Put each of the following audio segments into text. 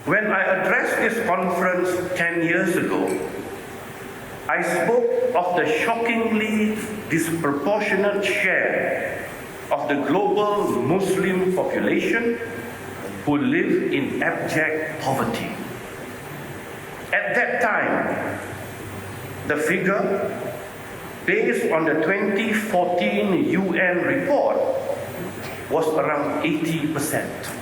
When I addressed this conference 10 years ago, I spoke of the shockingly disproportionate share of the global Muslim population who live in abject poverty. At that time, the figure, based on the 2014 UN report, was around 80%.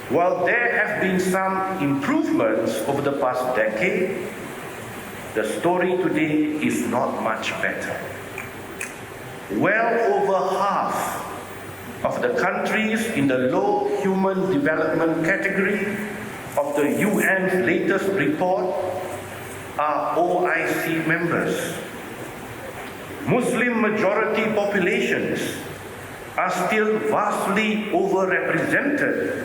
While there have been some improvements over the past decade, the story today is not much better. Well over half of the countries in the low human development category of the UN's latest report are OIC members. Muslim majority populations are still vastly overrepresented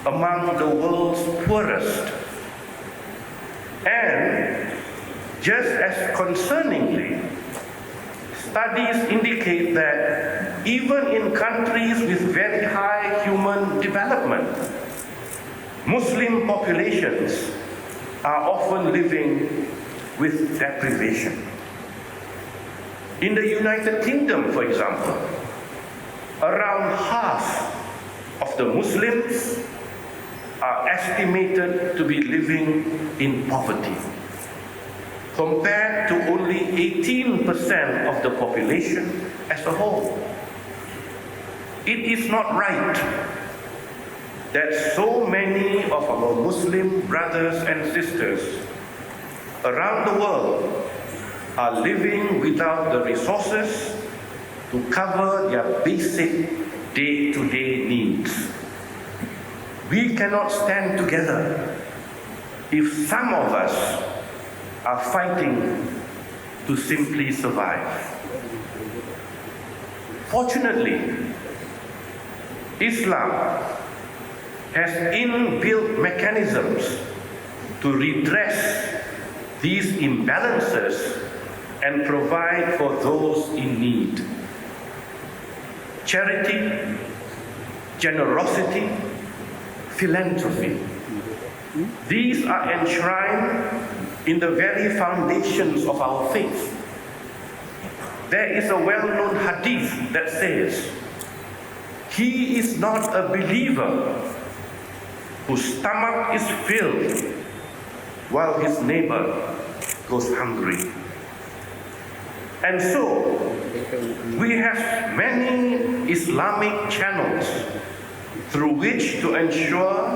among the world's poorest. And just as concerningly, studies indicate that even in countries with very high human development, Muslim populations are often living with deprivation. In the United Kingdom, for example, around half of the Muslims are estimated to be living in poverty, compared to only 18% of the population as a whole. It is not right that so many of our Muslim brothers and sisters around the world are living without the resources to cover their basic day-to-day needs. We cannot stand together if some of us are fighting to simply survive. Fortunately, Islam has inbuilt mechanisms to redress these imbalances and provide for those in need. Charity, generosity, philanthropy. These are enshrined in the very foundations of our faith. There is a well-known hadith that says, "He is not a believer whose stomach is filled while his neighbor goes hungry." And so, we have many Islamic channels through which to ensure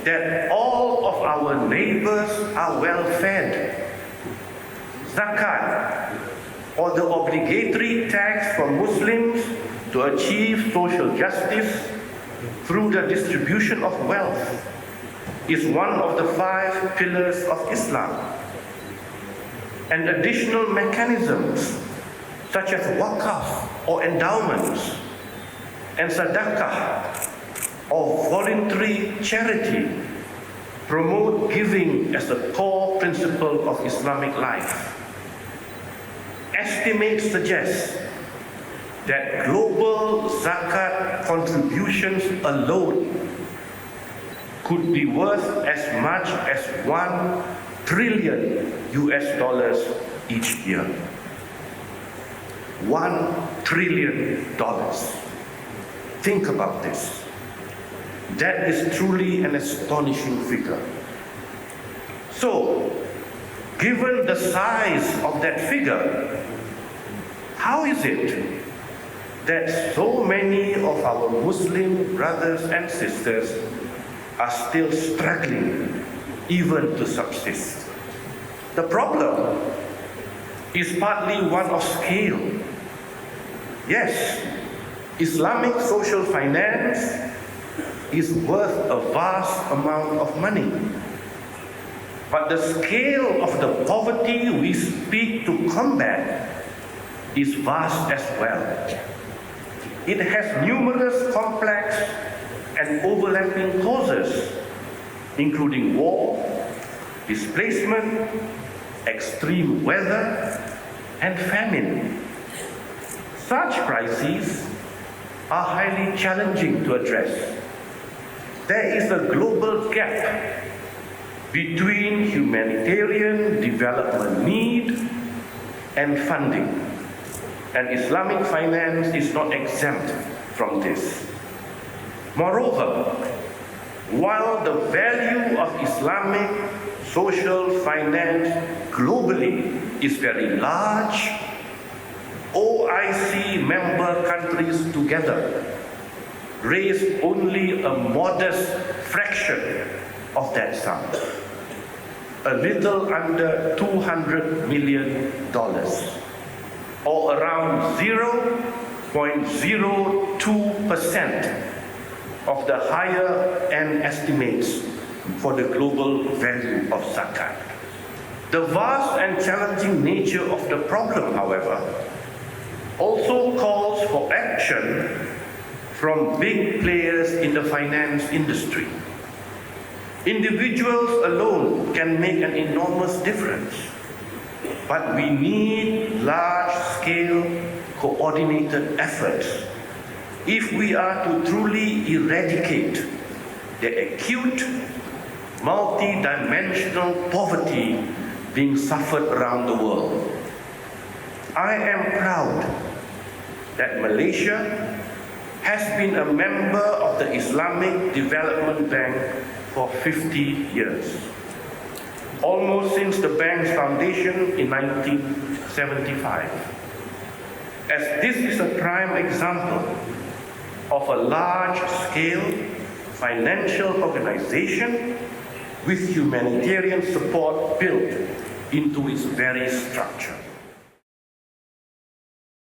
that all of our neighbors are well fed. Zakat, or the obligatory tax for Muslims to achieve social justice through the distribution of wealth, is one of the 5 pillars of Islam. And additional mechanisms such as waqaf or endowments and sadaqah or voluntary charity promote giving as a core principle of Islamic life. Estimates suggest that global zakat contributions alone could be worth as much as $1 trillion each year. $1 trillion. Think about this. That is truly an astonishing figure. So, given the size of that figure, how is it that so many of our Muslim brothers and sisters are still struggling even to subsist? The problem is partly one of scale. Yes, Islamic social finance is worth a vast amount of money. But the scale of the poverty we seek to combat is vast as well. It has numerous complex and overlapping causes, including war, displacement, extreme weather, and famine. Such crises are highly challenging to address. there is a global gap between humanitarian development need and funding, and Islamic finance is not exempt from this. Moreover, while the value of Islamic social finance globally is very large, OIC member countries together raise only a modest fraction of that sum, a little under $200 million, or around 0.02% of the higher end estimates for the global value of zakat. The vast and challenging nature of the problem, however, also calls for action from big players in the finance industry. Individuals alone can make an enormous difference, but we need large-scale coordinated efforts if we are to truly eradicate the acute, multi-dimensional poverty being suffered around the world. I am proud that Malaysia has been a member of the Islamic Development Bank for 50 years, almost since the bank's foundation in 1975. As this is a prime example of a large-scale financial organization with humanitarian support built into its very structure.